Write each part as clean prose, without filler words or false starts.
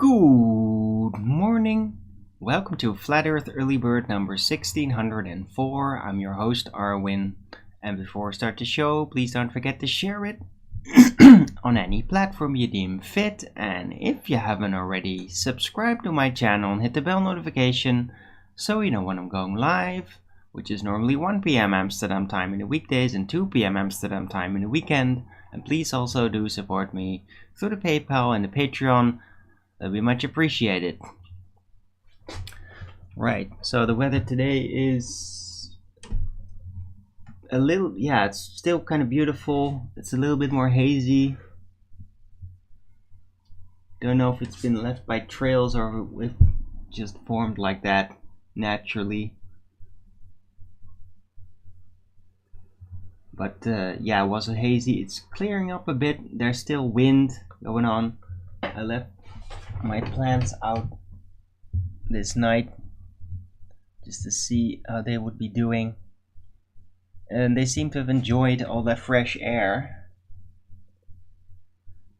Good morning. Welcome to Flat Earth Early Bird number 1604. I'm your host, Arwin. And before I start the show, please don't forget to share it on any platform you deem fit. And if you haven't already, subscribe to my channel and hit the bell notification so you know when I'm going live, which is normally 1 p.m. Amsterdam time in the weekdays and 2 p.m. Amsterdam time in the weekend. And please also do support me through the PayPal and the Patreon. That'd be much appreciated. Right, so the weather today is a little, it's still kind of beautiful. It's a little bit more hazy. Don't know if it's been left by trails or if it just formed like that naturally. But it was a hazy. It's clearing up a bit. There's still wind going on. I left my plants out this night just to see how they would be doing, and they seem to have enjoyed all that fresh air.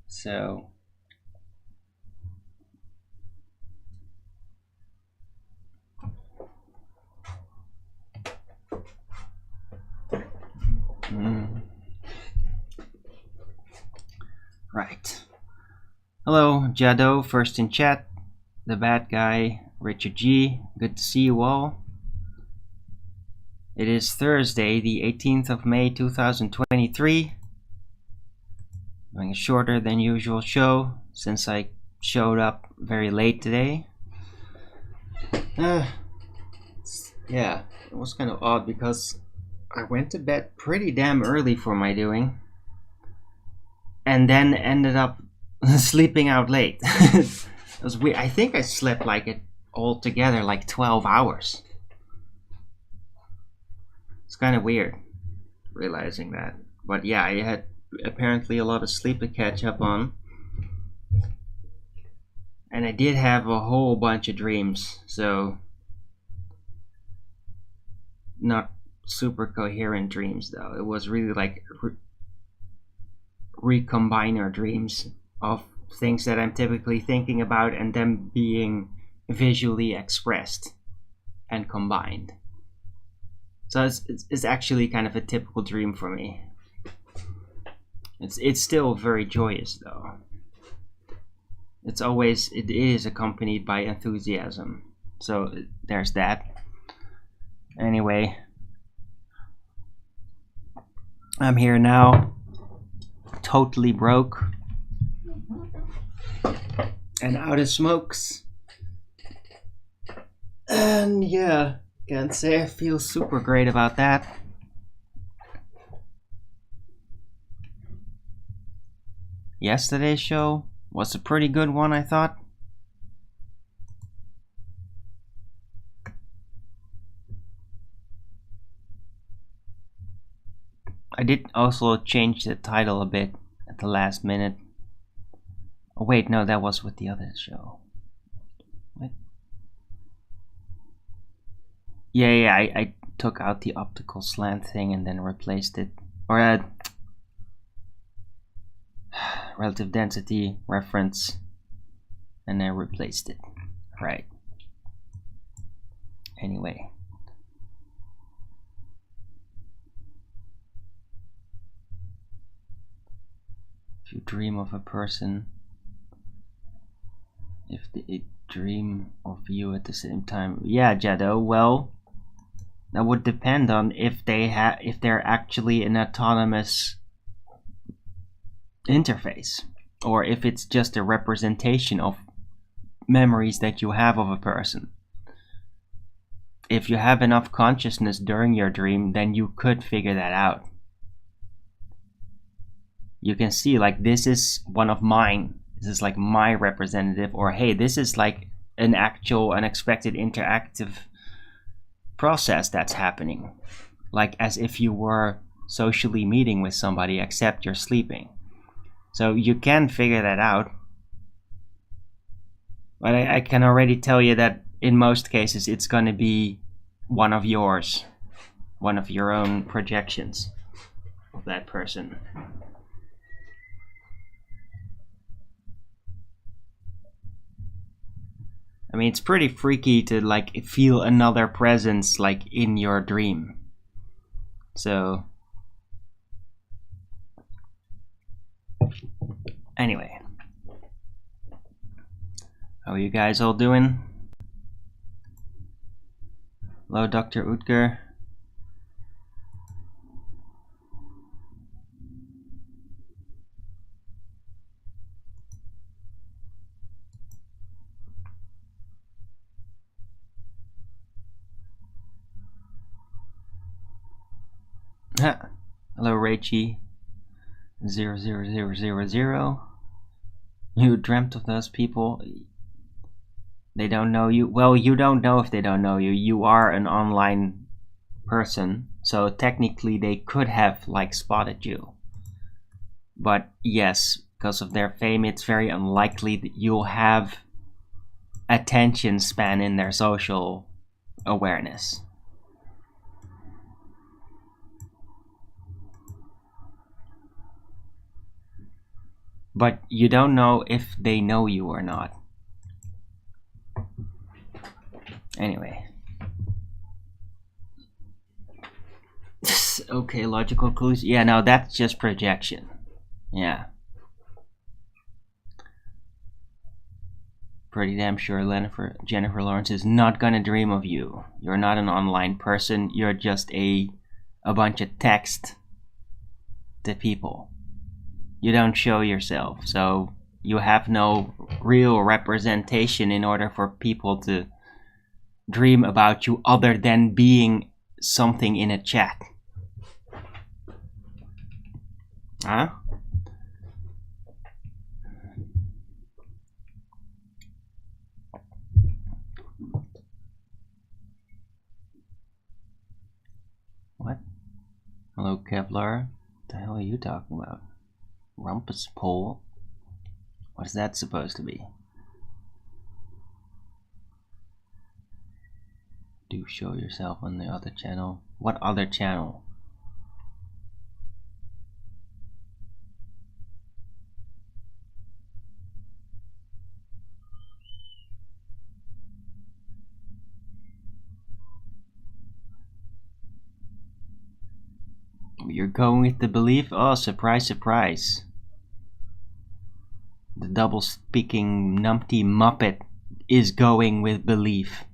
So right. Hello, Jado, first in chat. The bad guy, Richard G. Good to see you all. It is Thursday, the 18th of May, 2023. Doing a shorter than usual show since I showed up very late today. It was kind of odd because I went to bed pretty damn early for my doing, and then ended up sleeping out late. It was weird. I think I slept altogether 12 hours. It's kind of weird realizing that. But yeah, I had apparently a lot of sleep to catch up on. And I did have a whole bunch of dreams, so not super coherent dreams though. It was really like recombiner dreams of things that I'm typically thinking about and them being visually expressed and combined. So it's actually kind of a typical dream for me. It's still very joyous though. It is accompanied by enthusiasm. So there's that. Anyway, I'm here now, totally broke and out of smokes, and can't say I feel super great about that. Yesterday's show was a pretty good one, I thought. I did also change the title a bit at the last minute. Oh wait, no, that was with the other show. What? I took out the optical slant thing and then replaced it, or relative density reference, and then replaced it. Right. Anyway. If you dream of a person, if they dream of you at the same time, Jado, well, that would depend on if they're actually an autonomous interface, or if it's just a representation of memories that you have of a person. If you have enough consciousness during your dream, then you could figure that out. You can see, this is one of mine. This is my representative, or hey, this is an actual unexpected interactive process that's happening, as if you were socially meeting with somebody except you're sleeping. So you can figure that out, but I can already tell you that in most cases it's going to be one of yours, one of your own projections of that person. I mean, it's pretty freaky to like feel another presence like in your dream. So anyway, how are you guys all doing? Hello, Dr. Utger. Hello, Raichi. 00000. You dreamt of those people. They don't know you. Well, you don't know if they don't know you. You are an online person, so technically they could have like spotted you. But yes, because of their fame, it's very unlikely that you'll have attention span in their social awareness. But you don't know if they know you or not. Anyway. Okay, logical clues. Yeah, no, that's just projection. Yeah. Pretty damn sure Jennifer Lawrence is not gonna dream of you. You're not an online person. You're just a bunch of text to people. You don't show yourself, so you have no real representation in order for people to dream about you other than being something in a chat. Huh? What? Hello, Kevlar. What the hell are you talking about? Rumpus pole? What is that supposed to be? Do show yourself on the other channel. What other channel? You're going with the belief? Oh, surprise, surprise. The double-speaking numpty muppet is going with belief.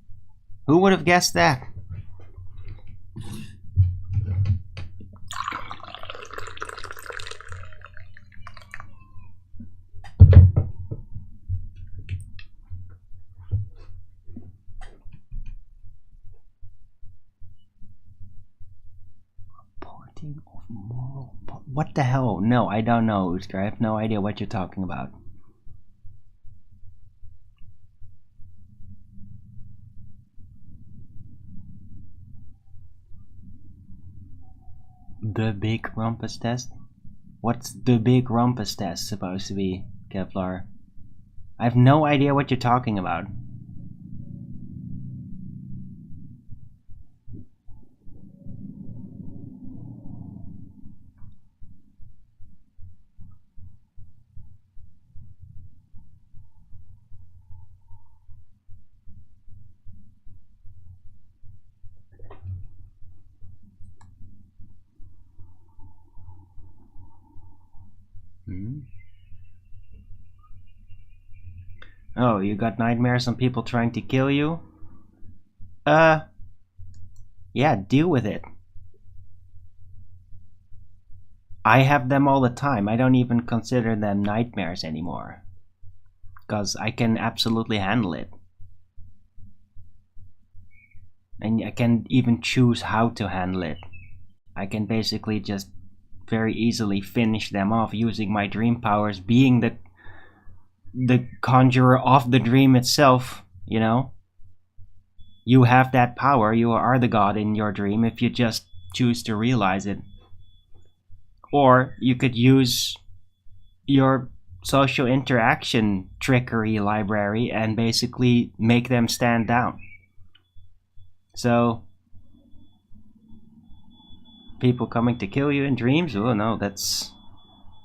Who would have guessed that? Reporting of moral... What the hell? No, I don't know, Usker. I have no idea what you're talking about. The big rumpus test? What's the big rumpus test supposed to be, Kevlar? I have no idea what you're talking about. Oh, you got nightmares on people trying to kill you? Yeah, deal with it. I have them all the time. I don't even consider them nightmares anymore. Because I can absolutely handle it. And I can even choose how to handle it. I can basically just very easily finish them off using my dream powers, being the conjurer of the dream itself, you know? You have that power, you are the god in your dream if you just choose to realize it. Or you could use your social interaction trickery library and basically make them stand down. So, people coming to kill you in dreams? Oh no, that's...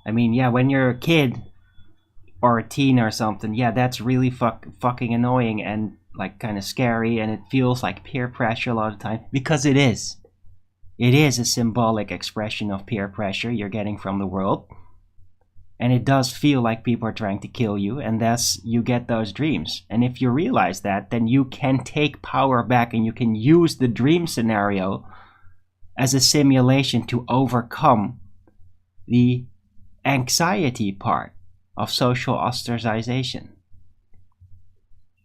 I mean, yeah, when you're a kid or a teen or something, yeah, that's really fucking annoying, and like kind of scary, and it feels like peer pressure a lot of the time, because it is. It is a symbolic expression of peer pressure you're getting from the world. And it does feel like people are trying to kill you, and thus you get those dreams. And if you realize that, then you can take power back and you can use the dream scenario as a simulation to overcome the anxiety part of social ostracization.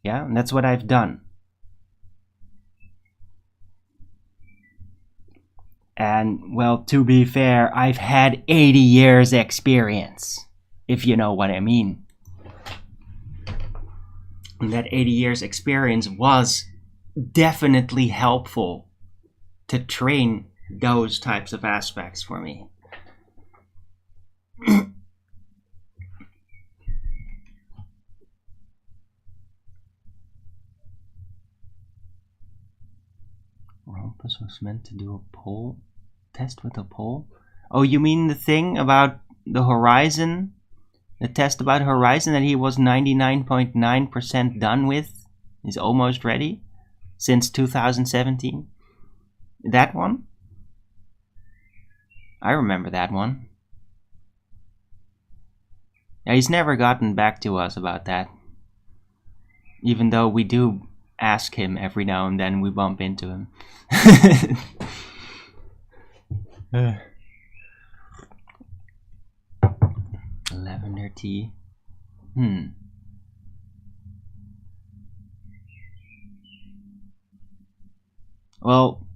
Yeah, and that's what I've done. And, well, to be fair, I've had 80 years experience, if you know what I mean. And that 80 years experience was definitely helpful to train those types of aspects for me. Rumpus was meant to do a poll test with a poll. Oh, you mean the thing about the Horizon? The test about Horizon that he was 99.9% done with? He's almost ready? Since 2017? That one? I remember that one. Yeah, he's never gotten back to us about that. Even though we do ask him every now and then, we bump into him. Lavender tea. Well,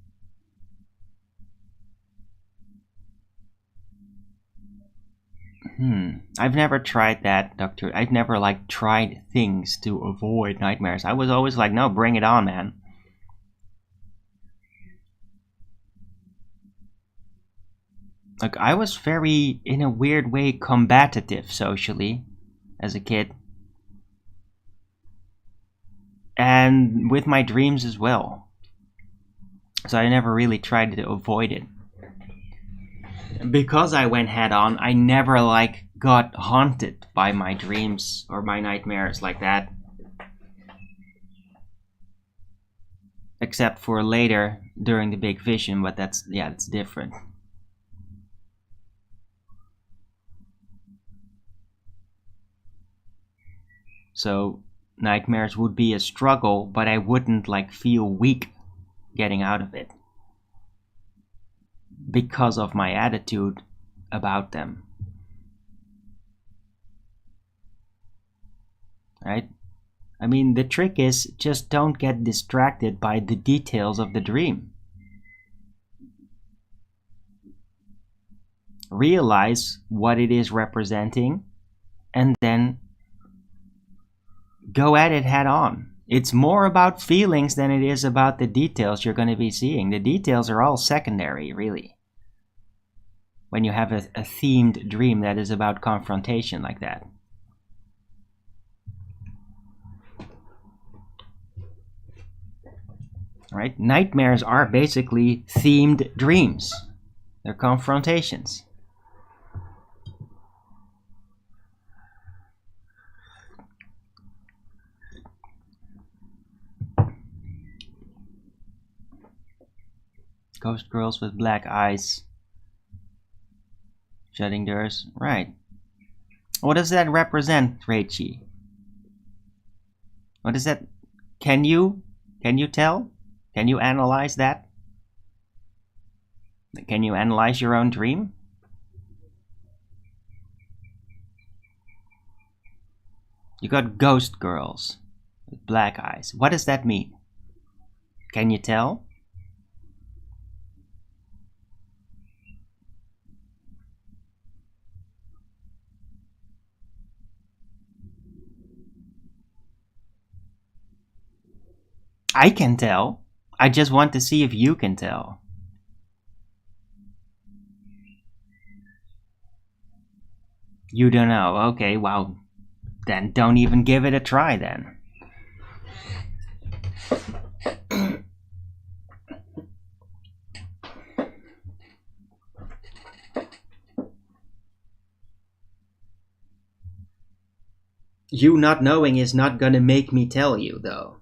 I've never tried that, Doctor. I've never tried things to avoid nightmares. I was always like, no, bring it on, man. Like, I was very, in a weird way, combative socially as a kid. And with my dreams as well. So I never really tried to avoid it. Because I went head on, I never got haunted by my dreams or my nightmares like that. Except for later during the big vision, but that's different. So nightmares would be a struggle, but I wouldn't feel weak getting out of it because of my attitude about them. Right? I mean, the trick is just don't get distracted by the details of the dream. Realize what it is representing and then go at it head on. It's more about feelings than it is about the details you're going to be seeing. The details are all secondary, really. When you have a themed dream that is about confrontation like that. Right? Nightmares are basically themed dreams. They're confrontations. Ghost girls with black eyes. Shutting doors. Right. What does that represent, Raichi? What is that? Can you tell? Can you analyze that? Can you analyze your own dream? You got ghost girls with black eyes. What does that mean? Can you tell? I can tell. I just want to see if you can tell. You don't know. Okay, well, then don't even give it a try then. You not knowing is not gonna make me tell you, though.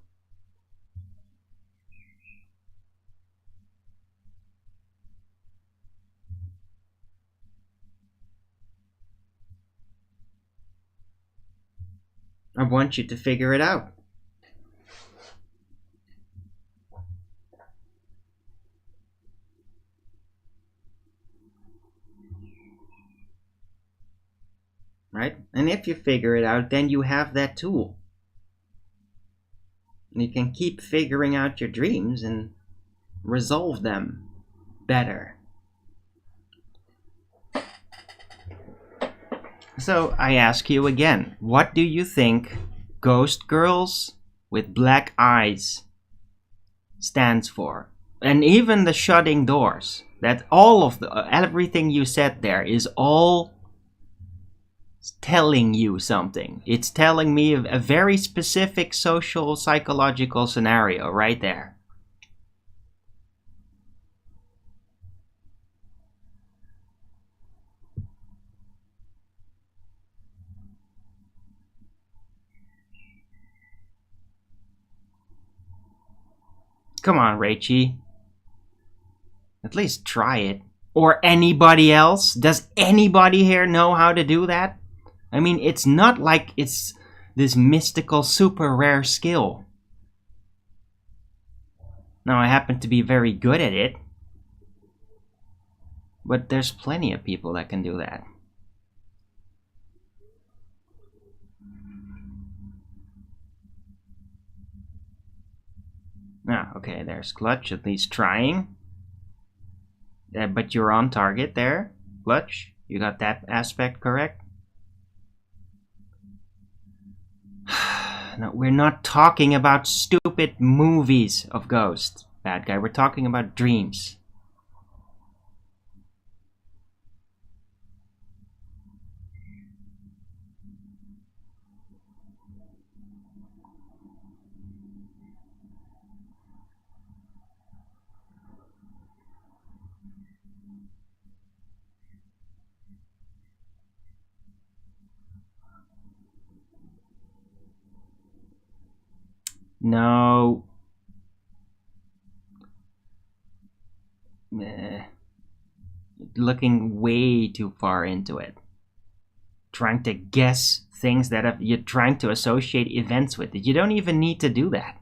I want you to figure it out. Right? And if you figure it out, then you have that tool. And you can keep figuring out your dreams and resolve them better. So I ask you again, what do you think Ghost Girls with Black Eyes stands for? And even the shutting doors, that all of everything you said there is all telling you something. It's telling me a very specific social psychological scenario right there. Come on, Rachie. At least try it. Or anybody else? Does anybody here know how to do that? I mean, it's not like it's this mystical, super rare skill. Now, I happen to be very good at it. But there's plenty of people that can do that. Ah, okay, there's Clutch, at least trying. But you're on target there, Clutch. You got that aspect correct. No, we're not talking about stupid movies of ghosts, bad guy. We're talking about dreams. No. Looking way too far into it. Trying to guess things that you're trying to associate events with it. You don't even need to do that.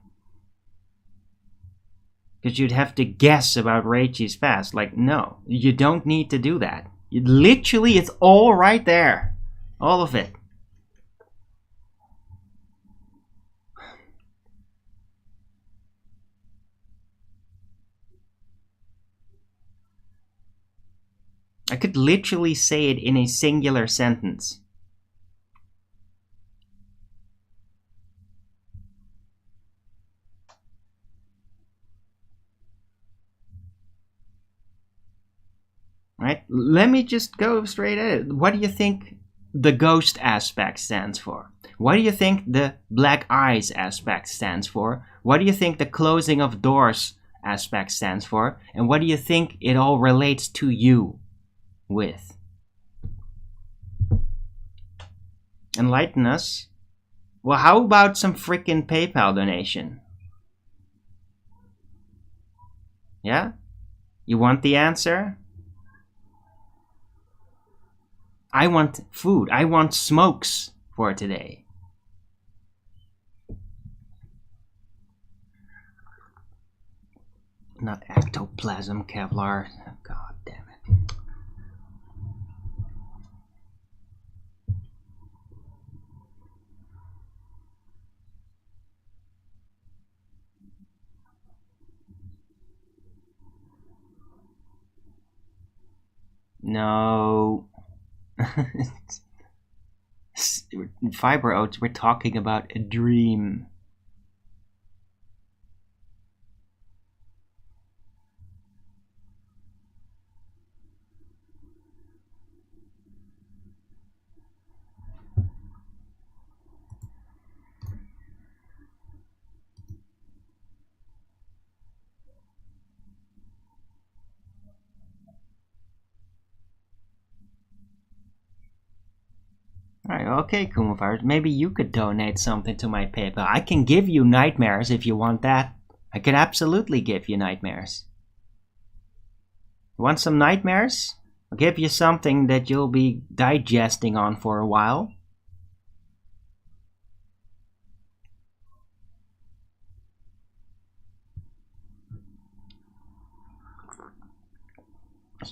Because you'd have to guess about Reichi's past. Like, no, you don't need to do that. Literally, it's all right there. All of it. I could literally say it in a singular sentence. Right? Let me just go straight at it. What do you think the ghost aspect stands for? What do you think the black eyes aspect stands for? What do you think the closing of doors aspect stands for? And what do you think it all relates to you with? Enlighten us. Well, how about some freaking PayPal donation? Yeah? You want the answer? I want food. I want smokes for today. Not ectoplasm, Kevlar. God damn it. No. Fiber oats, we're talking about a dream. Alright, okay, Kumavirus. Maybe you could donate something to my PayPal. I can give you nightmares if you want that. I could absolutely give you nightmares. Want some nightmares? I'll give you something that you'll be digesting on for a while.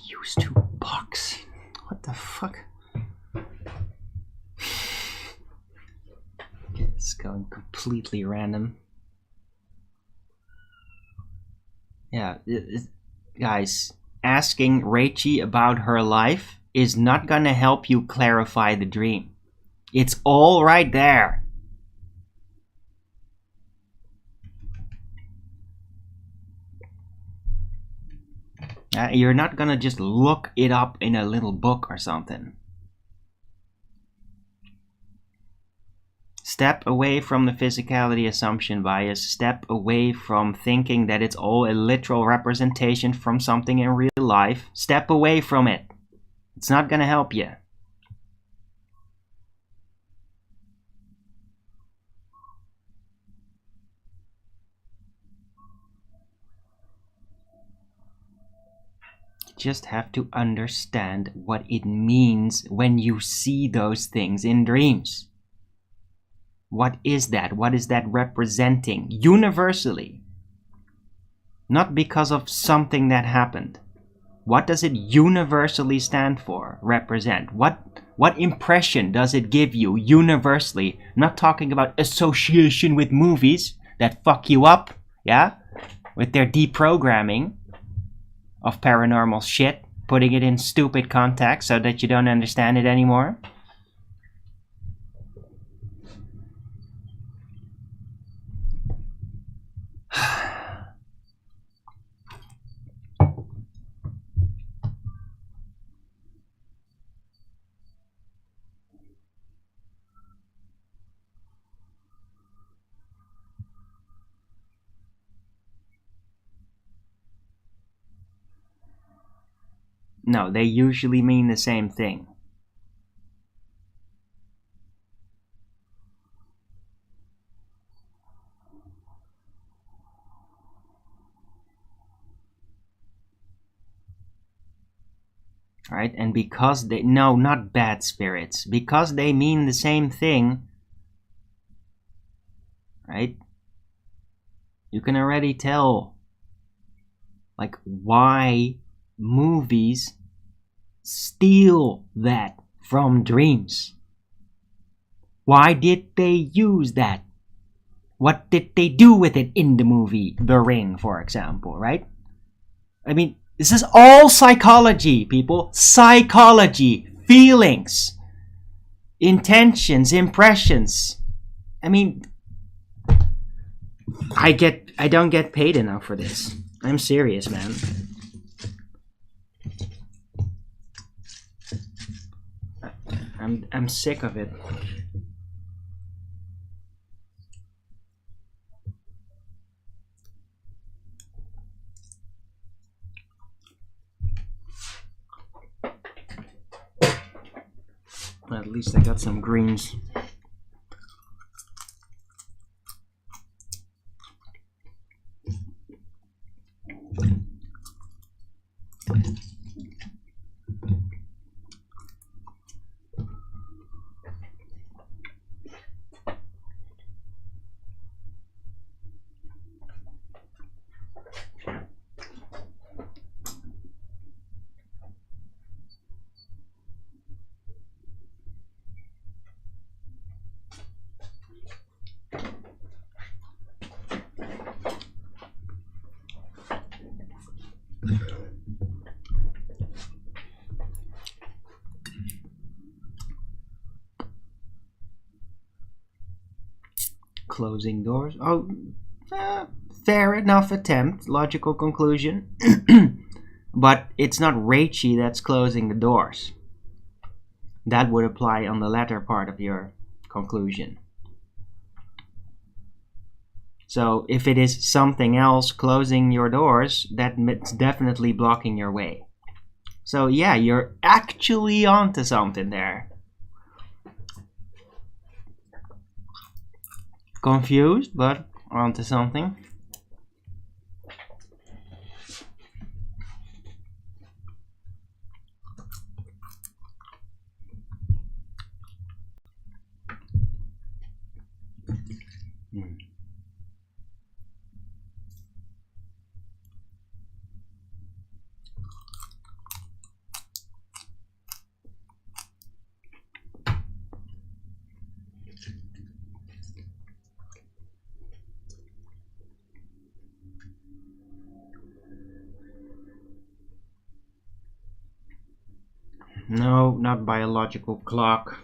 Used to box. What the fuck? It's going completely random. Yeah, guys, asking Rachie about her life is not gonna help you clarify the dream. It's all right there. You're not gonna just look it up in a little book or something. Step away from the physicality assumption bias. Step away from thinking that it's all a literal representation from something in real life. Step away from it. It's not gonna help you. Just have to understand what it means when you see those things in dreams. What is that? What is that representing universally? Not because of something that happened. What does it universally stand for, represent? What impression does it give you universally? I'm not talking about association with movies that fuck you up, yeah? With their deprogramming of paranormal shit, putting it in stupid context so that you don't understand it anymore. No, they usually mean the same thing. Right? And because they... No, not bad spirits. Because they mean the same thing, right? You can already tell, like, why movies steal that from dreams. Why did they use that? What did they do with it in the movie The Ring, for example, right? I mean, this is all psychology, people. Psychology, feelings, intentions, impressions. I mean, I don't get paid enough for this. I'm serious, man. I'm sick of it. Well, at least I got some greens. Closing doors. Oh, fair enough attempt, logical conclusion. But it's not Rachie that's closing the doors. That would apply on the latter part of your conclusion. So if it is something else closing your doors, that's definitely blocking your way. So yeah, you're actually onto something there. Confused, but onto something. No, not biological clock.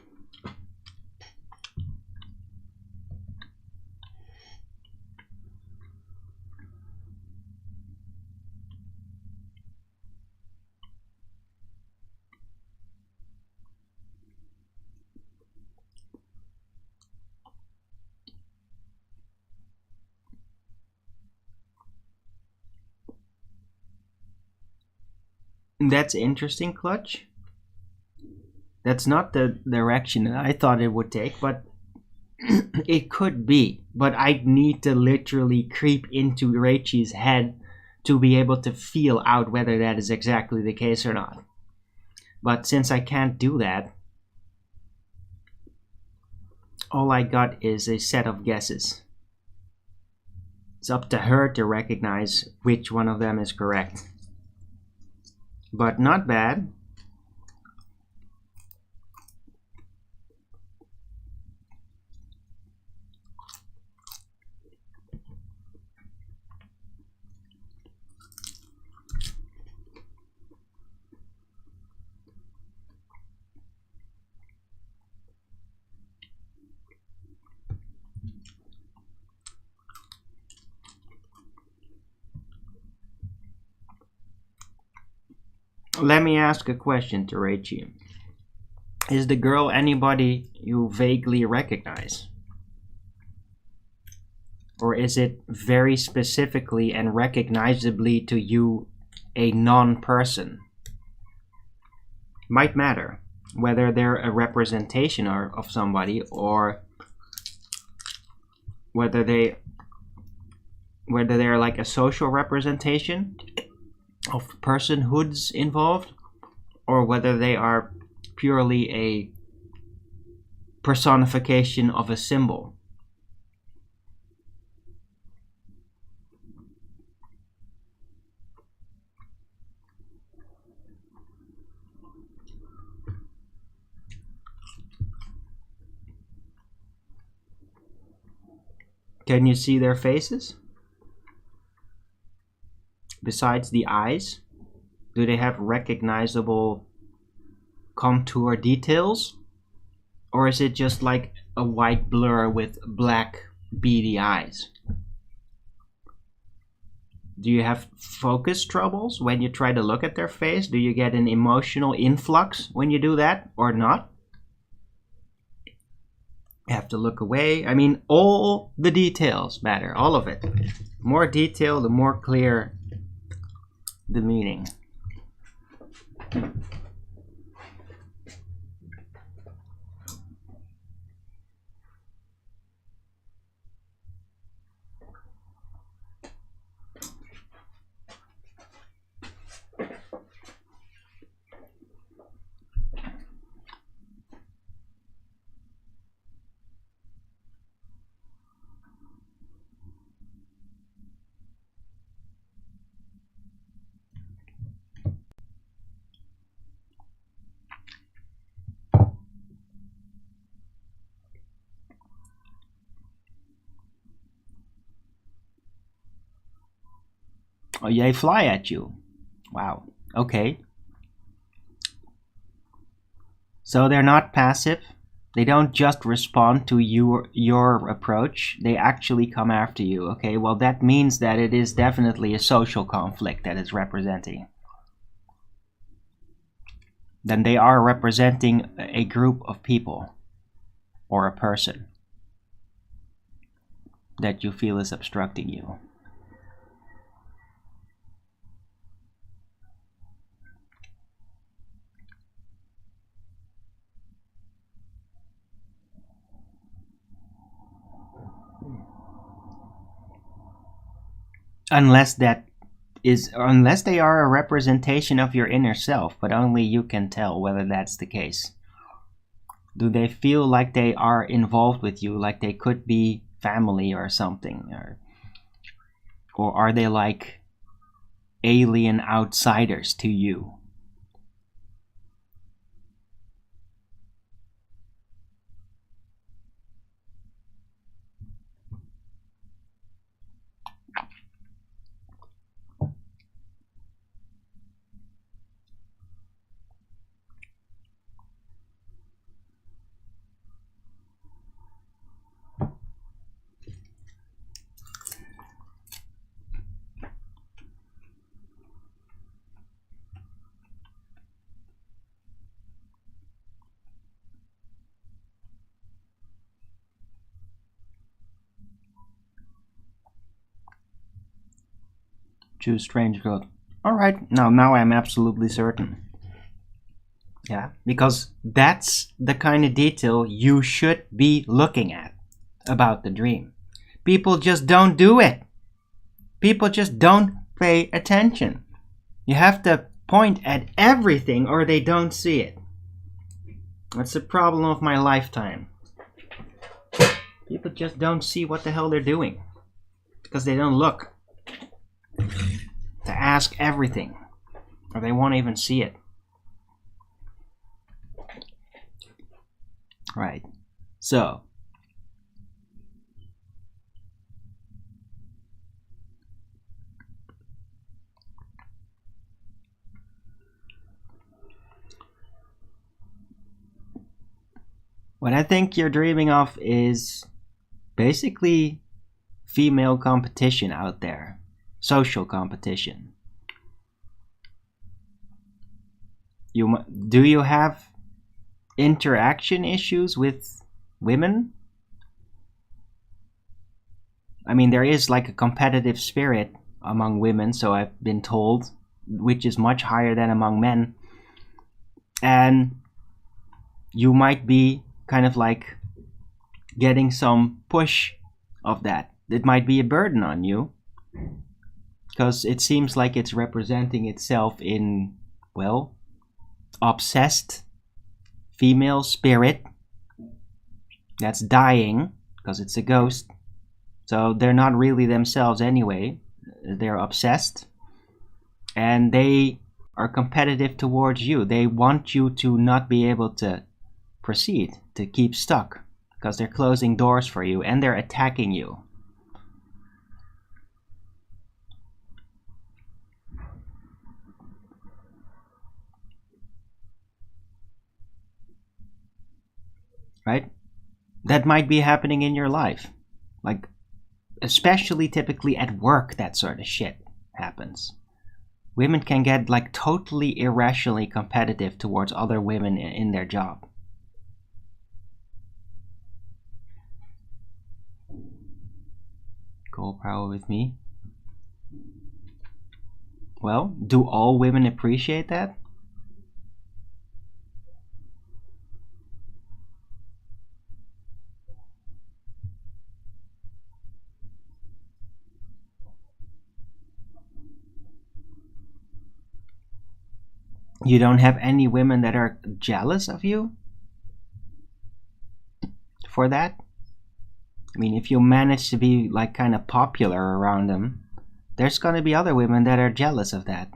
That's interesting, Clutch. That's not the direction that I thought it would take, but it could be. But I need to literally creep into Reichi's head to be able to feel out whether that is exactly the case or not. But since I can't do that, all I got is a set of guesses. It's up to her to recognize which one of them is correct. But not bad. Let me ask a question to Reichi. Is the girl anybody you vaguely recognize? Or is it very specifically and recognizably to you a non-person? Might matter whether they're a representation of somebody or whether they're like a social representation of personhoods involved, or whether they are purely a personification of a symbol. Can you see their faces? Besides the eyes, do they have recognizable contour details? Or is it just like a white blur with black beady eyes? Do you have focus troubles when you try to look at their face? Do you get an emotional influx when you do that or not? You have to look away. I mean, all the details matter, all of it. The more detail, the more clear the meaning. Oh, they fly at you. Wow. Okay. So they're not passive. They don't just respond to your approach. They actually come after you. Okay, well that means that it is definitely a social conflict that is representing. Then they are representing a group of people or a person that you feel is obstructing you. Unless they are a representation of your inner self, but only you can tell whether that's the case. Do they feel like they are involved with you, like they could be family or something, or are they like alien outsiders to you? Choose strange growth. Alright, now I'm absolutely certain. Yeah, because that's the kind of detail you should be looking at about the dream. People just don't do it. People just don't pay attention. You have to point at everything or they don't see it. That's the problem of my lifetime. People just don't see what the hell they're doing because they don't look to ask everything or they won't even see it. Right. So what I think you're dreaming of is basically female competition out there, social competition. Do you have interaction issues with women? I mean, there is like a competitive spirit among women, so I've been told, which is much higher than among men. And you might be kind of like getting some push of that. It might be a burden on you because it seems like it's representing itself in, well, obsessed female spirit that's dying because it's a ghost. So they're not really themselves anyway. They're obsessed and they are competitive towards you. They want you to not be able to proceed, to keep stuck, because they're closing doors for you and they're attacking you. Right? That might be happening in your life. Like, especially typically at work, that sort of shit happens. Women can get like totally irrationally competitive towards other women in their job. Goal power with me. Well, do all women appreciate that? You don't have any women that are jealous of you for that? I mean, if you manage to be like kind of popular around them, there's gonna be other women that are jealous of that.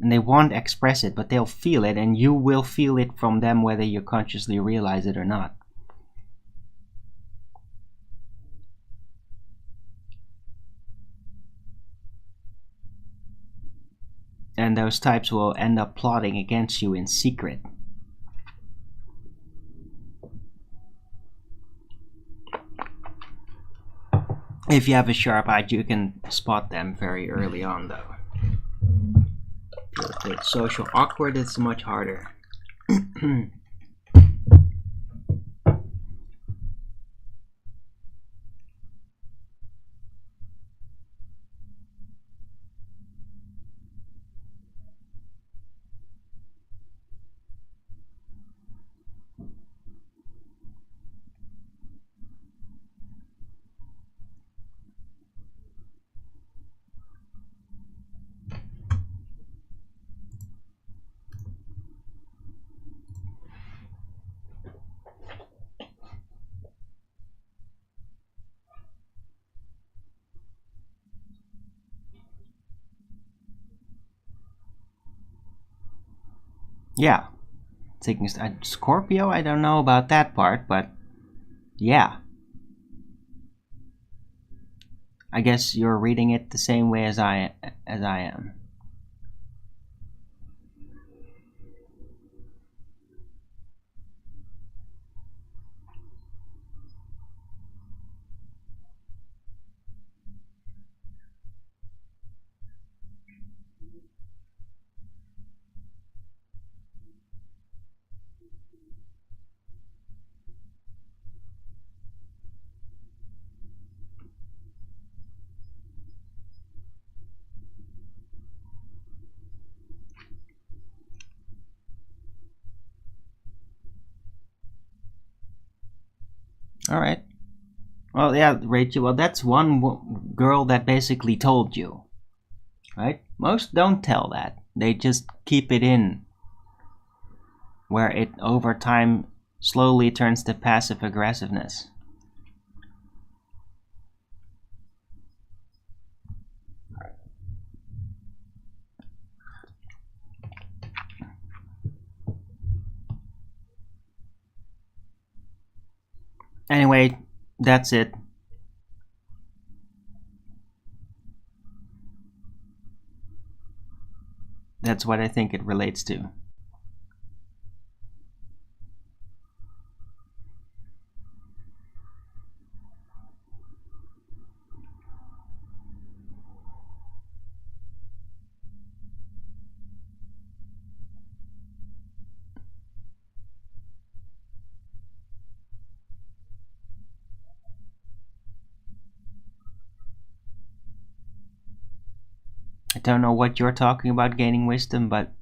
And they won't express it, but they'll feel it, and you will feel it from them whether you consciously realize it or not. And those types will end up plotting against you in secret. If you have a sharp eye, you can spot them very early on, though. With social awkward, it's much harder. Yeah. Taking Scorpio, I don't know about that part, but yeah. I guess you're reading it the same way as I am. Alright. Well, yeah, Rachel, well, that's one girl that basically told you. Right? Most don't tell that. They just keep it in, where it over time slowly turns to passive aggressiveness. Anyway, that's it. That's what I think it relates to. I don't know what you're talking about gaining wisdom, but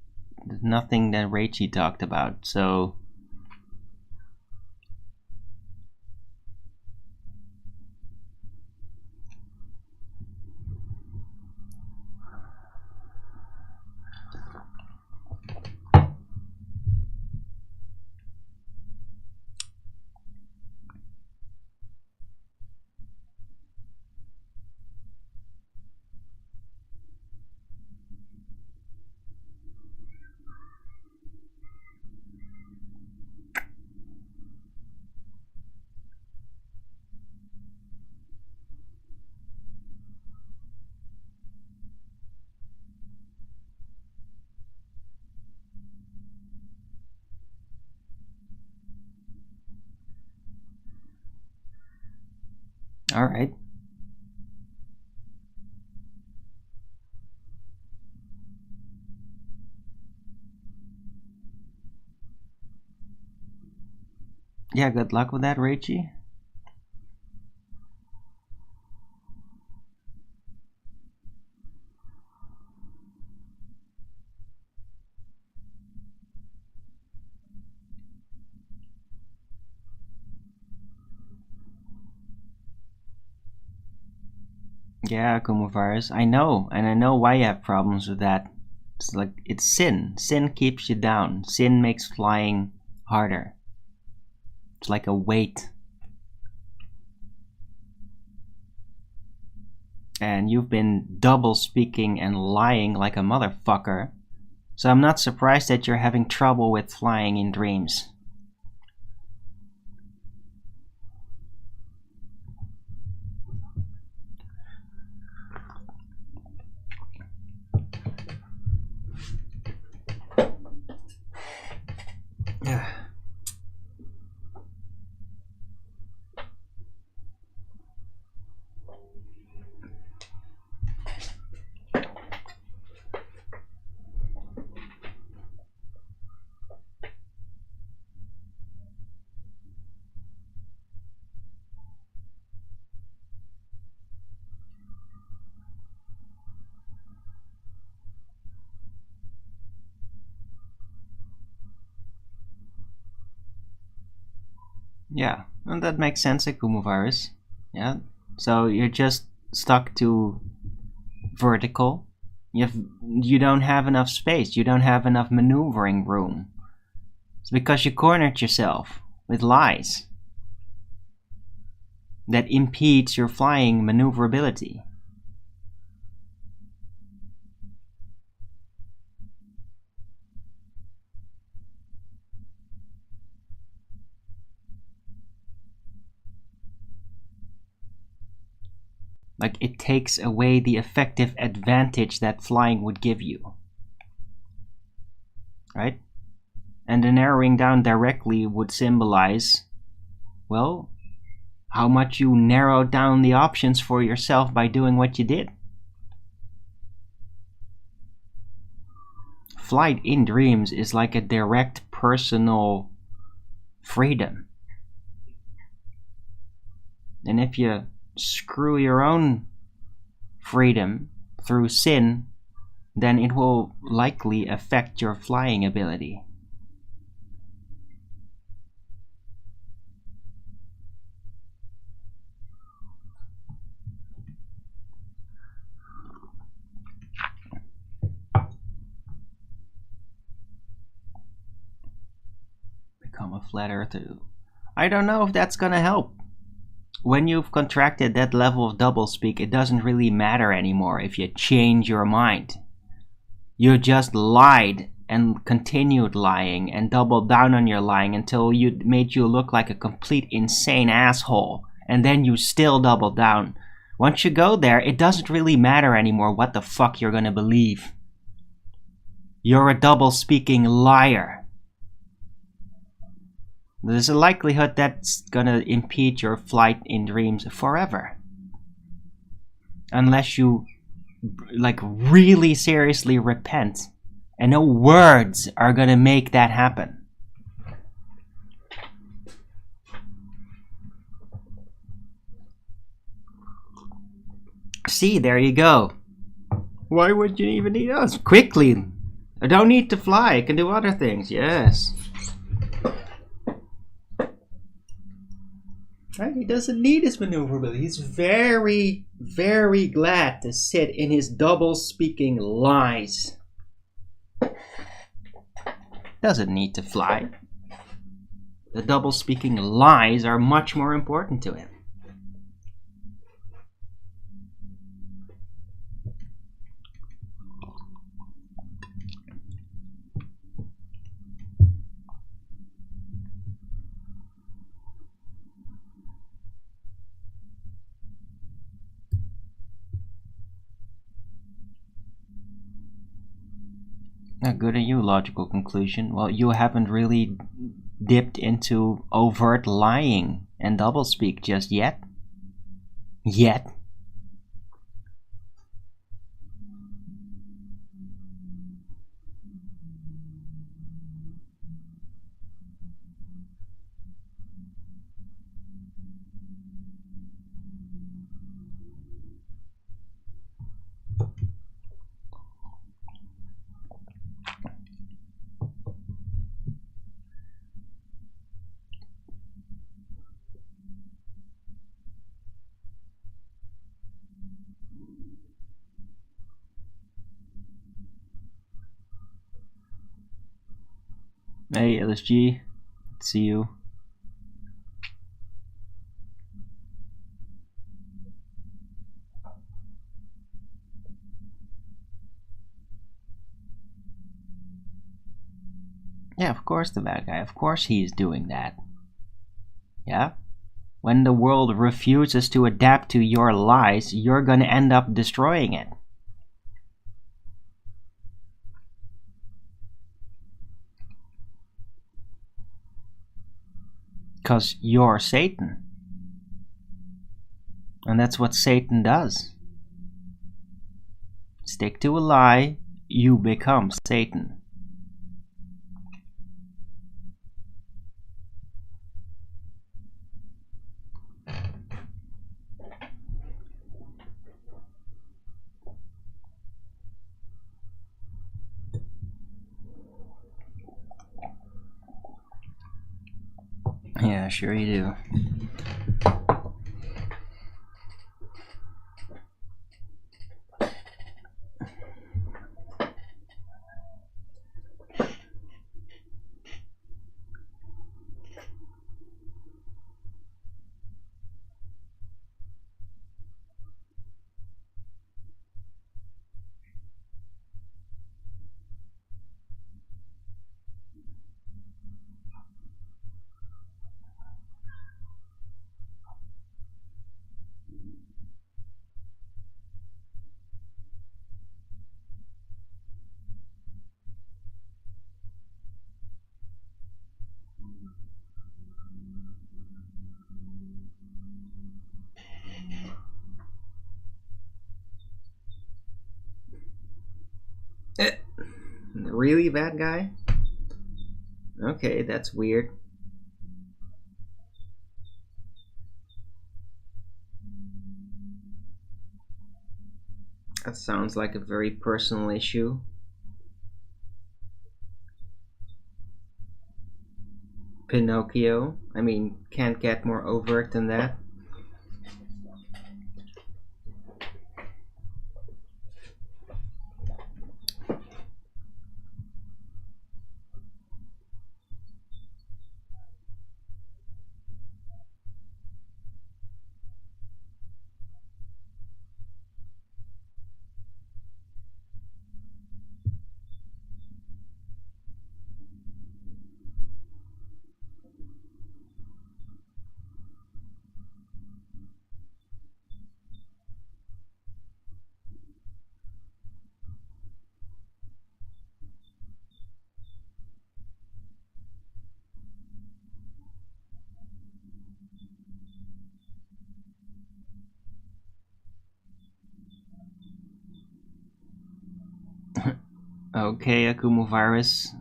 nothing that Rachie talked about, so... Alright. Yeah, good luck with that, Rachie. Yeah, Kumovirus, I know, and I know why you have problems with that. It's like, it's sin. Sin keeps you down. Sin makes flying harder. It's like a weight. And you've been double speaking and lying like a motherfucker. So I'm not surprised that you're having trouble with flying in dreams. Yeah. Yeah, and that makes sense, Akumovirus. Yeah, so you're just stuck to vertical. You don't have enough space. You don't have enough maneuvering room. It's because you cornered yourself with lies that impedes your flying maneuverability. Like, it takes away the effective advantage that flying would give you. Right? And the narrowing down directly would symbolize, well, how much you narrowed down the options for yourself by doing what you did. Flight in dreams is like a direct personal freedom. And if you screw your own freedom through sin, then it will likely affect your flying ability. become a flat earther. I don't know if that's gonna help. When you've contracted that level of doublespeak, it doesn't really matter anymore if you change your mind. You just lied and continued lying and doubled down on your lying until it made you look like a complete insane asshole. And then you still double down. Once you go there, it doesn't really matter anymore what the fuck you're gonna believe. You're a double-speaking liar. There's a likelihood that's gonna impede your flight in dreams forever. Unless you, like, really seriously repent. And no words are gonna make that happen. See, there you go. Why would you even need us? Quickly! I don't need to fly, I can do other things, yes. Right? He doesn't need his maneuverability. He's very, very glad to sit in his double-speaking lies. Doesn't need to fly. The double-speaking lies are much more important to him. Good on you, logical conclusion. Well, you haven't really dipped into overt lying and doublespeak just yet. Yet. Hey, LSG. See you. Yeah, of course the bad guy. Of course he's doing that. Yeah? When the world refuses to adapt to your lies, you're gonna end up destroying it. Because you're Satan. And that's what Satan does. Stick to a lie, you become Satan. Yeah, sure you do. Really, bad guy? Okay, that's weird. That sounds like a very personal issue. Pinocchio? I mean, can't get more overt than that. Okay, Akumu virus.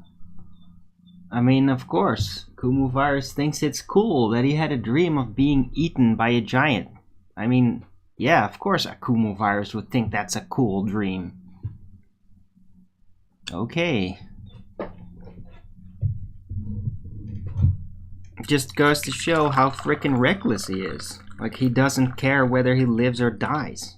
I mean, of course, Kumu virus thinks it's cool that he had a dream of being eaten by a giant. I mean, yeah, of course, Akumu virus would think that's a cool dream. Okay. Just goes to show how freaking reckless he is. Like, he doesn't care whether he lives or dies.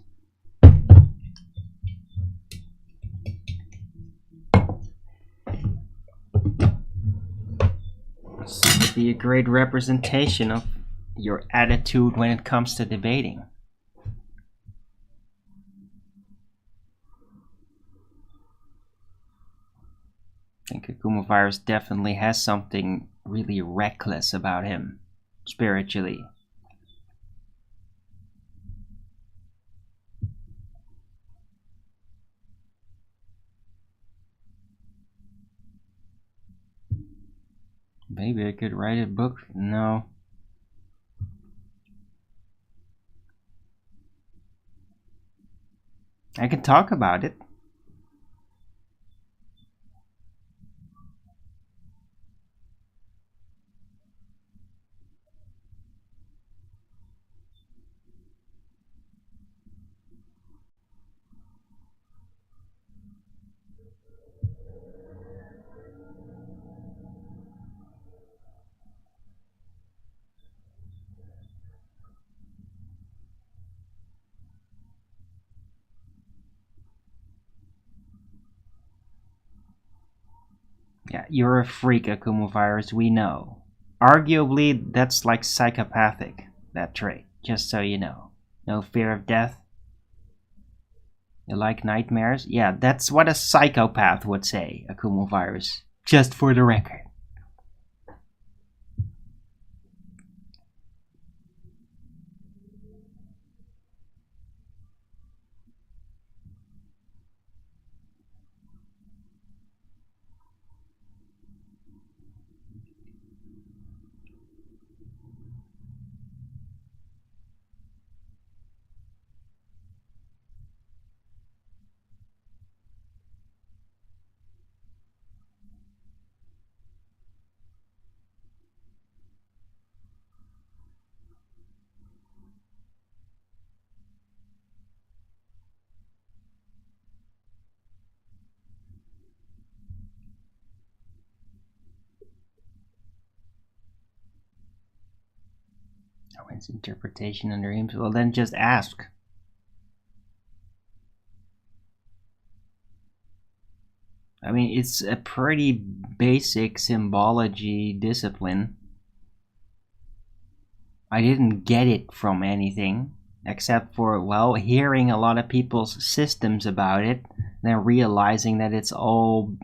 This would be a great representation of your attitude when it comes to debating. I think Akumu virus definitely has something really reckless about him, spiritually. Maybe I could write a book. No. I can talk about it. Yeah, you're a freak, Akumu virus, we know. Arguably, that's like psychopathic, that trait, just so you know. No fear of death. You like nightmares? Yeah, that's what a psychopath would say, Akumu virus. Just for the record. When's interpretation under him? Well, then just ask. I mean, it's a pretty basic symbology discipline. I didn't get it from anything, except for, well, hearing a lot of people's systems about it, then realizing that it's all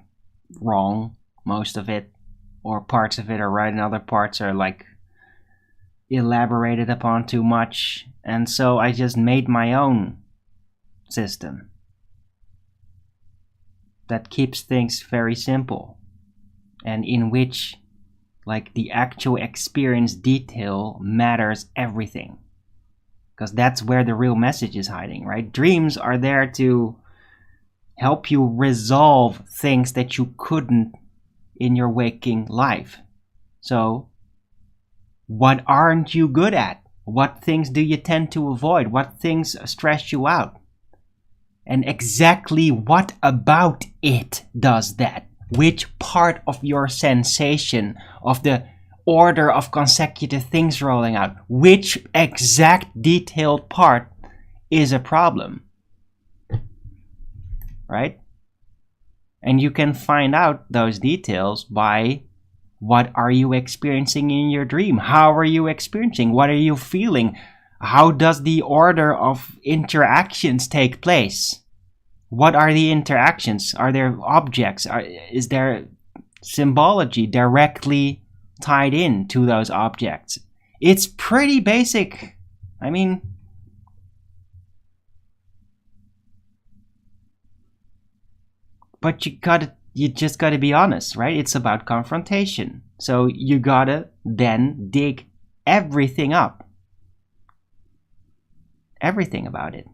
wrong, most of it, or parts of it are right and other parts are like elaborated upon too much, and so I just made my own system that keeps things very simple, and in which like the actual experience detail matters everything, because that's where the real message is hiding, right? Dreams are there to help you resolve things that you couldn't in your waking life. So what aren't you good at? What things do you tend to avoid? What things stress you out? And exactly what about it does that? Which part of your sensation of the order of consecutive things rolling out, which exact detailed part is a problem? Right? And you can find out those details by what are you experiencing in your dream? How are you experiencing? What are you feeling? How does the order of interactions take place? What are the interactions? Are there objects? Is there symbology directly tied in to those objects? It's pretty basic. I mean, but you just gotta be honest, right? It's about confrontation. So you gotta then dig everything up. Everything about it.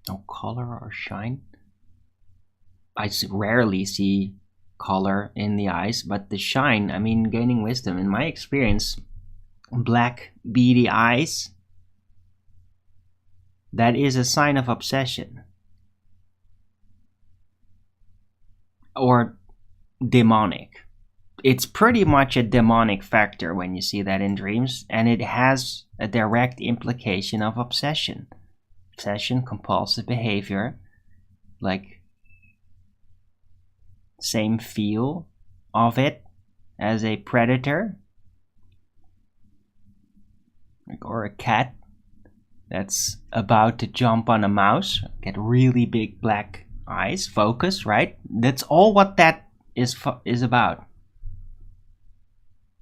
No color or shine. I rarely see color in the eyes, but the shine, I mean, gaining wisdom. In my experience, black, beady eyes, that is a sign of obsession. Or demonic. It's pretty much a demonic factor when you see that in dreams, and it has a direct implication of obsession. Obsession, compulsive behavior, like same feel of it as a predator, or a cat that's about to jump on a mouse, get really big black eyes, focus, right? That's all what that is about.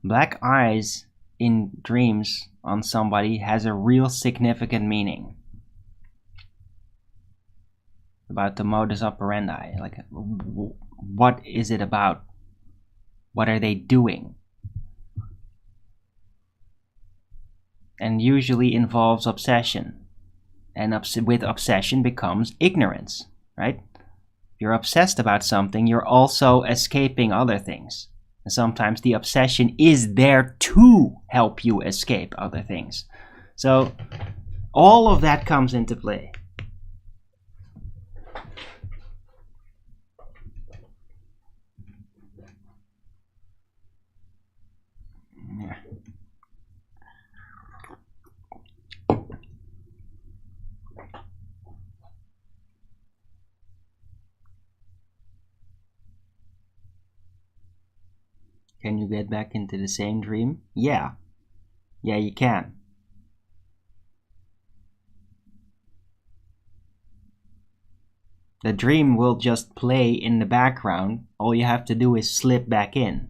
Black eyes in dreams on somebody has a real significant meaning about the modus operandi. Like, what is it about? What are they doing? And usually involves obsession. And with obsession becomes ignorance, right? If you're obsessed about something, you're also escaping other things. And sometimes the obsession is there to help you escape other things. So all of that comes into play. Yeah. Can you get back into the same dream? Yeah. Yeah, you can. The dream will just play in the background. All you have to do is slip back in.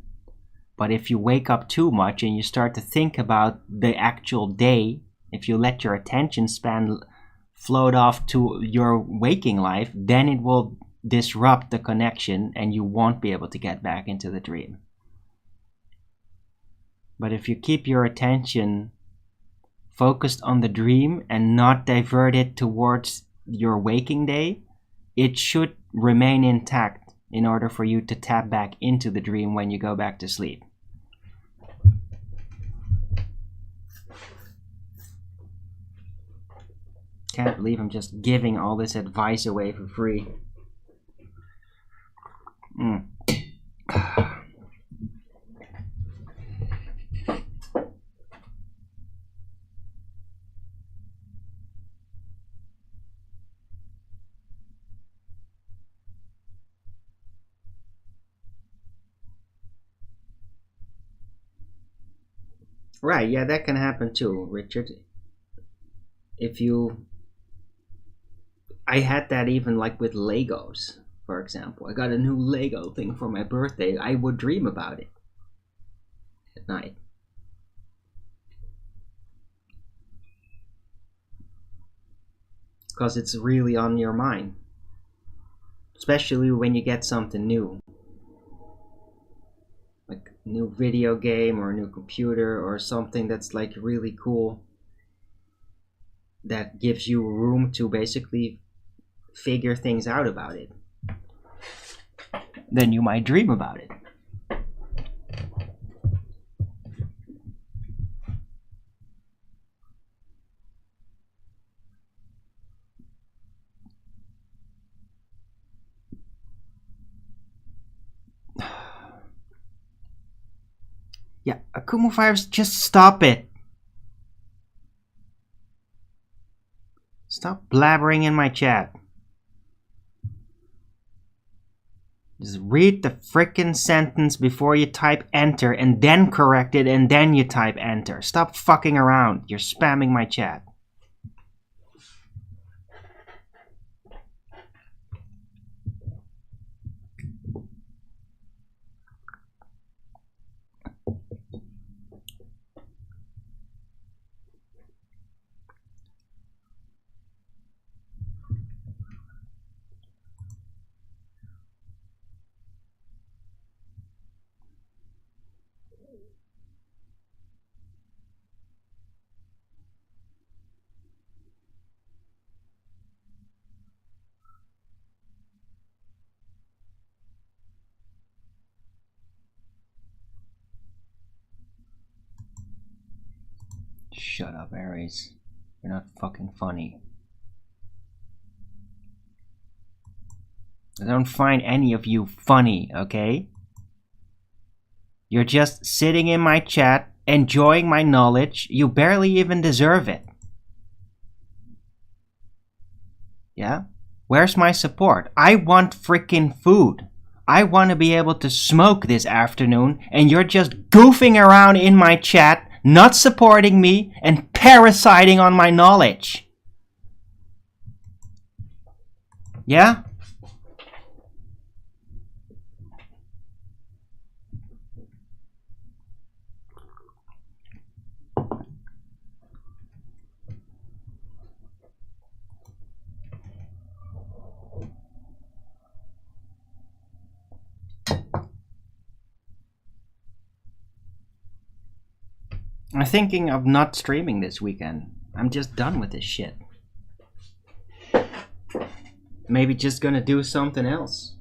But if you wake up too much and you start to think about the actual day, if you let your attention span float off to your waking life, then it will disrupt the connection and you won't be able to get back into the dream. But if you keep your attention focused on the dream and not divert it towards your waking day, it should remain intact in order for you to tap back into the dream when you go back to sleep. Can't believe I'm just giving all this advice away for free. Right, yeah, that can happen too, Richard. I had that even like with Legos, for example. I got a new Lego thing for my birthday. I would dream about it at night. Because it's really on your mind. Especially when you get something new. Like a new video game or a new computer or something that's like really cool. That gives you room to basically figure things out about it. Then you might dream about it. Yeah, Akumu Fires, just stop it. Stop blabbering in my chat. Just read the frickin' sentence before you type enter and then correct it and then you type enter. Stop fucking around. You're spamming my chat. shut up, Aries. You're not fucking funny. I don't find any of you funny, okay? You're just sitting in my chat, enjoying my knowledge. You barely even deserve it. Yeah? Where's my support? I want freaking food. I want to be able to smoke this afternoon, and you're just goofing around in my chat, not supporting me, and parasiting on my knowledge. Yeah? I'm thinking of not streaming this weekend. I'm just done with this shit. Maybe just gonna do something else.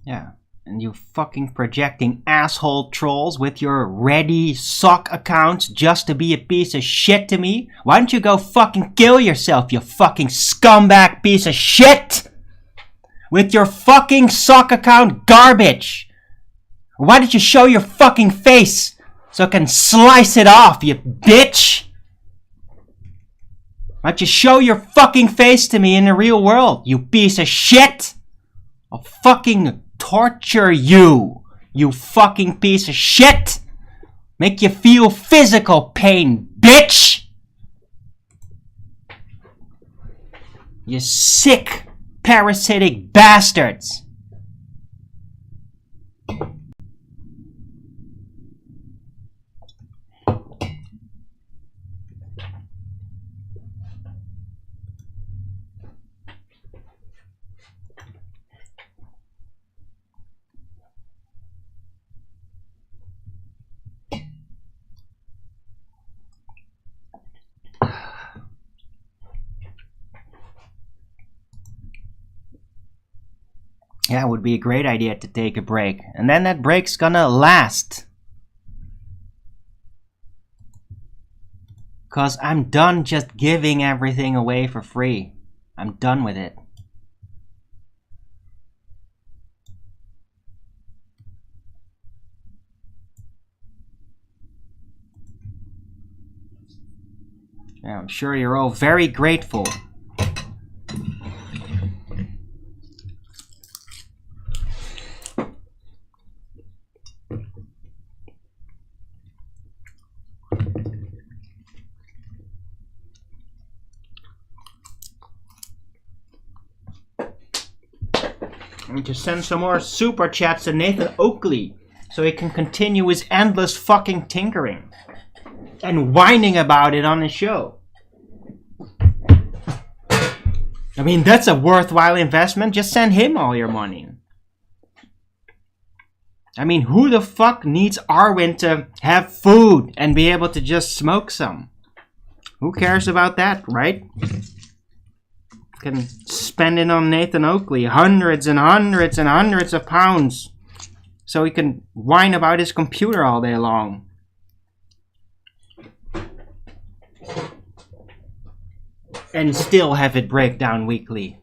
Yeah, and you fucking projecting asshole trolls with your ready sock accounts just to be a piece of shit to me? Why don't you go fucking kill yourself, you fucking scumbag piece of shit? With your fucking sock account garbage. Why don't you show your fucking face so I can slice it off, you bitch? Why don't you show your fucking face to me in the real world, you piece of shit? I'll fucking torture you, you fucking piece of shit. Make you feel physical pain, bitch. You sick, parasitic bastards. Yeah, it would be a great idea to take a break. And then that break's gonna last. Cause I'm done just giving everything away for free. I'm done with it. Yeah, I'm sure you're all very grateful. I need to send some more super chats to Nathan Oakley so he can continue his endless fucking tinkering and whining about it on his show. I mean, that's a worthwhile investment. Just send him all your money. I mean, who the fuck needs Arwen to have food and be able to just smoke some? Who cares about that, right? Can spend it on Nathan Oakley, hundreds and hundreds and hundreds of pounds, so he can whine about his computer all day long. And still have it break down weekly.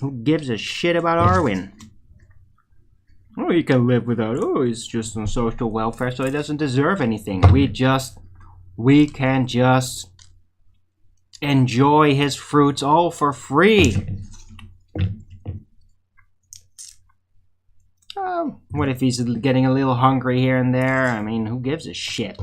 Who gives a shit about Arwen? Oh, he can live without. Oh, he's just on social welfare, so he doesn't deserve anything. We can just enjoy his fruits all for free. What if he's getting a little hungry here and there? I mean, who gives a shit?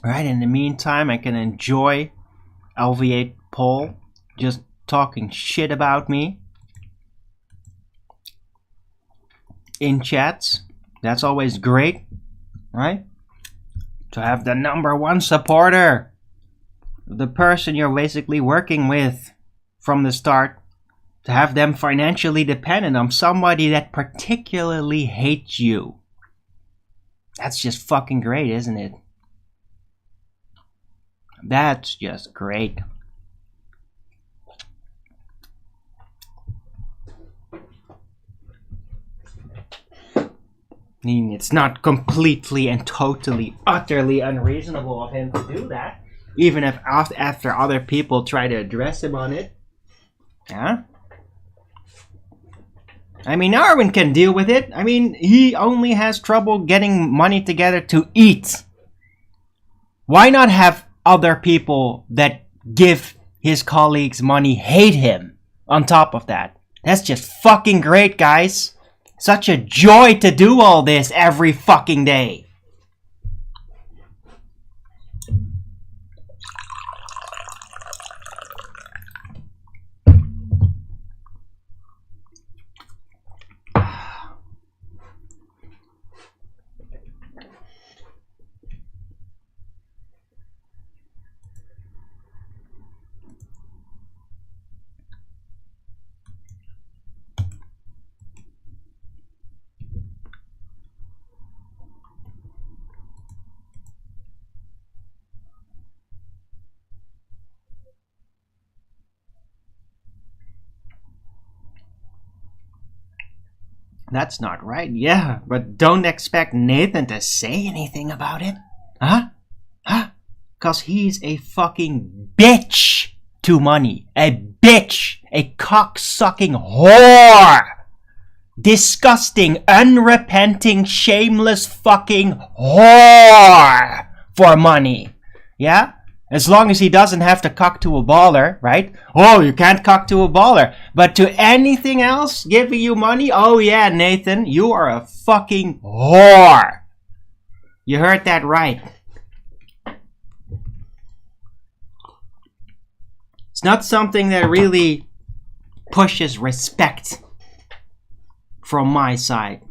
Right, in the meantime, I can enjoy LV8 Paul just talking shit about me in chats. That's always great, right? To have the #1 supporter, the person you're basically working with from the start, to have them financially dependent on somebody that particularly hates you. That's just fucking great, isn't it? That's just great. I mean, it's not completely and totally, utterly unreasonable of him to do that. Even if after other people try to address him on it. Yeah? I mean, Arwen can deal with it. I mean, he only has trouble getting money together to eat. Why not have other people that give his colleagues money hate him on top of that? That's just fucking great, guys. Such a joy to do all this every fucking day. That's not right. Yeah, but don't expect Nathan to say anything about it. Huh? Huh? Because he's a fucking bitch to money. A bitch. A cock-sucking whore. Disgusting, unrepenting, shameless fucking whore for money. Yeah? As long as he doesn't have to cock to a baller, right? Oh, you can't cock to a baller. But to anything else giving you money? Oh yeah, Nathan, you are a fucking whore. You heard that right. It's not something that really pushes respect from my side.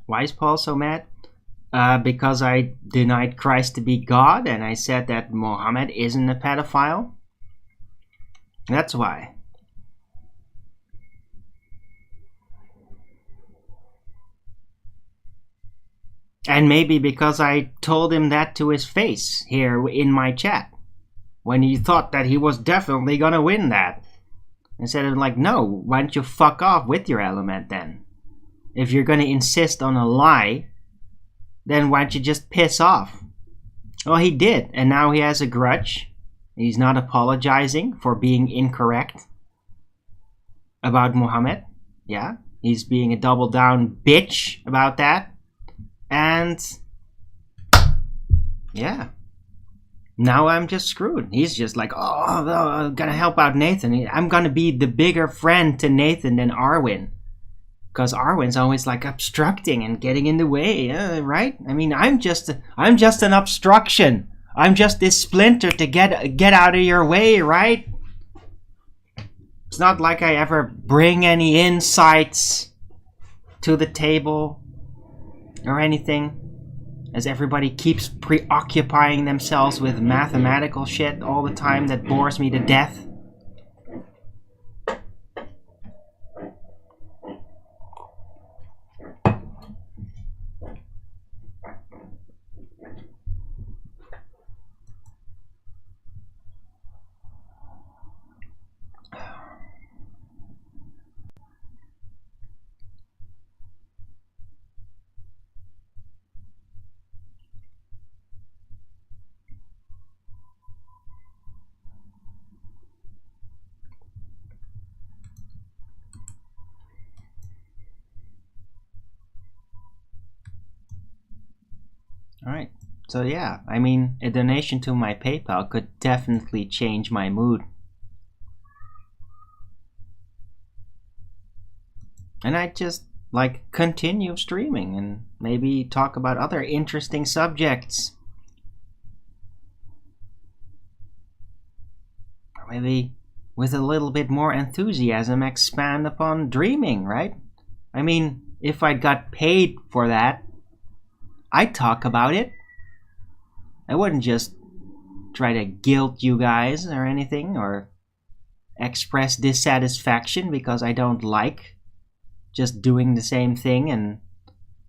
Why is Paul so mad? Because I denied Christ to be God and I said that Mohammed isn't a pedophile. That's why. And maybe because I told him that to his face here in my chat. When he thought that he was definitely gonna win that. Instead of like, no, why don't you fuck off with your element then? If you're gonna insist on a lie, then why don't you just piss off? Well, he did, and now he has a grudge. He's not apologizing for being incorrect about Muhammad. Yeah, he's being a double down bitch about that. And yeah, now I'm just screwed. He's just like, oh, I'm gonna help out Nathan. I'm gonna be the bigger friend to Nathan than Arwen. Because Arwen's always like obstructing and getting in the way, right? I mean, I'm just an obstruction. I'm just this splinter to get out of your way, right? It's not like I ever bring any insights to the table or anything, as everybody keeps preoccupying themselves with mathematical shit all the time that bores me to death. Alright, So yeah, I mean, a donation to my PayPal could definitely change my mood. And I just like continue streaming and maybe talk about other interesting subjects. Or maybe with a little bit more enthusiasm expand upon dreaming, right? I mean, if I got paid for that, I'd talk about it. I wouldn't just try to guilt you guys or anything, or express dissatisfaction because I don't like just doing the same thing and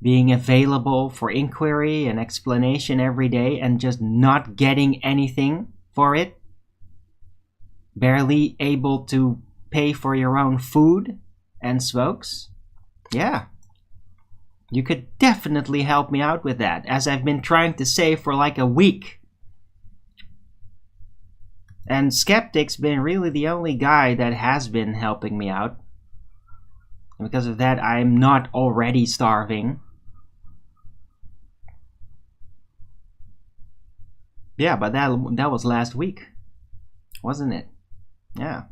being available for inquiry and explanation every day and just not getting anything for it. Barely able to pay for your own food and smokes. Yeah. You could definitely help me out with that, as I've been trying to say for like a week. And Skeptic's been really the only guy that has been helping me out. And because of that, I'm not already starving. Yeah, but that was last week, wasn't it? Yeah.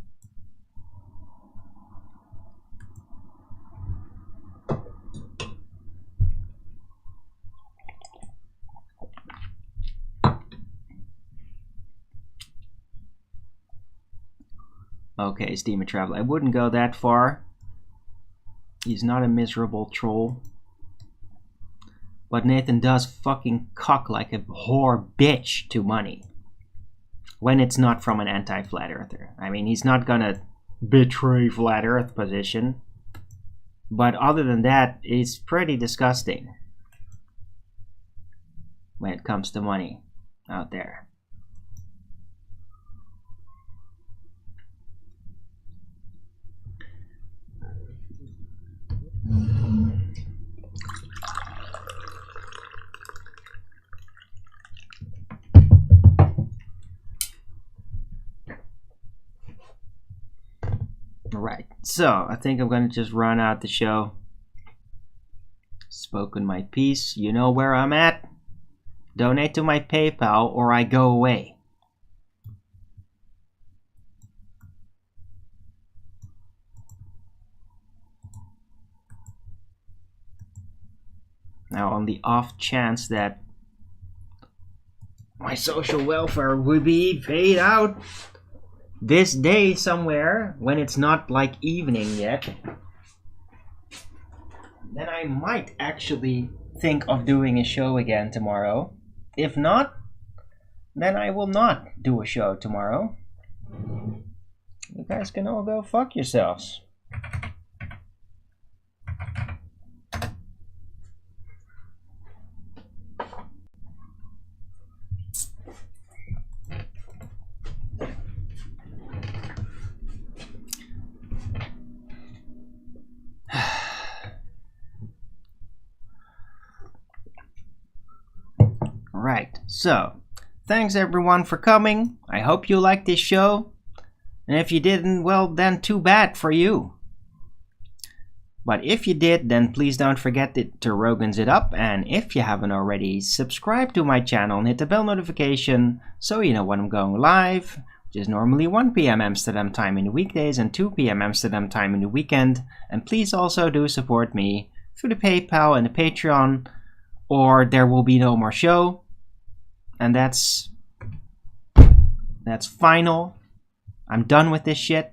Okay, Steamer Travel. I wouldn't go that far. He's not a miserable troll. But Nathan does fucking cock like a whore bitch to money. When it's not from an anti-flat earther. I mean, he's not gonna betray flat earth position. But other than that, it's pretty disgusting. When it comes to money out there. Right, so I think I'm gonna just run out the show. Spoken my piece. You know where I'm at. Donate to my PayPal or I go away. Now, on the off chance that my social welfare would be paid out this day somewhere, when it's not like evening yet, then I might actually think of doing a show again tomorrow. If not, then I will not do a show tomorrow. You guys can all go fuck yourselves. Right, so thanks everyone for coming. I hope you liked this show. And if you didn't, well, then too bad for you. But if you did, then please don't forget to Rogan's it up. And if you haven't already, subscribe to my channel and hit the bell notification so you know when I'm going live, which is normally 1 p.m. Amsterdam time in the weekdays and 2 p.m. Amsterdam time in the weekend. And please also do support me through the PayPal and the Patreon, or there will be no more show. And that's final. I'm done with this shit.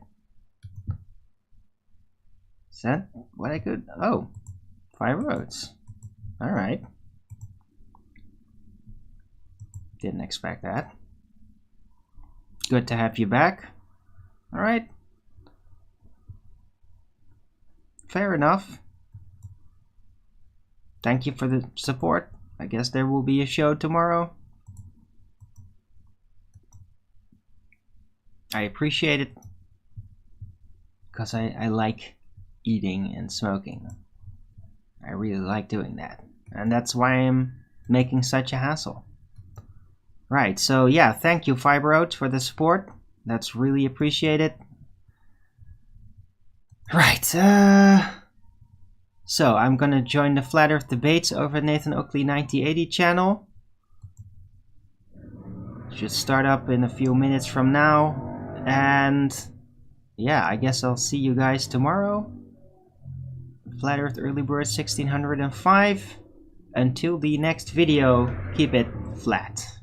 Is that what I could? Oh, 5 roads. Alright. Didn't expect that. Good to have you back. Alright. Fair enough. Thank you for the support. I guess there will be a show tomorrow. I appreciate it. Because I like eating and smoking. I really like doing that. And that's why I'm making such a hassle. Right, so yeah, thank you Fiber Oats for the support. That's really appreciated. Right, so I'm gonna join the Flat Earth debates over Nathan Oakley 9080 channel. Should start up in a few minutes from now. And yeah, I guess I'll see you guys tomorrow. Flat Earth Early Bird 1605. Until the next video, keep it flat.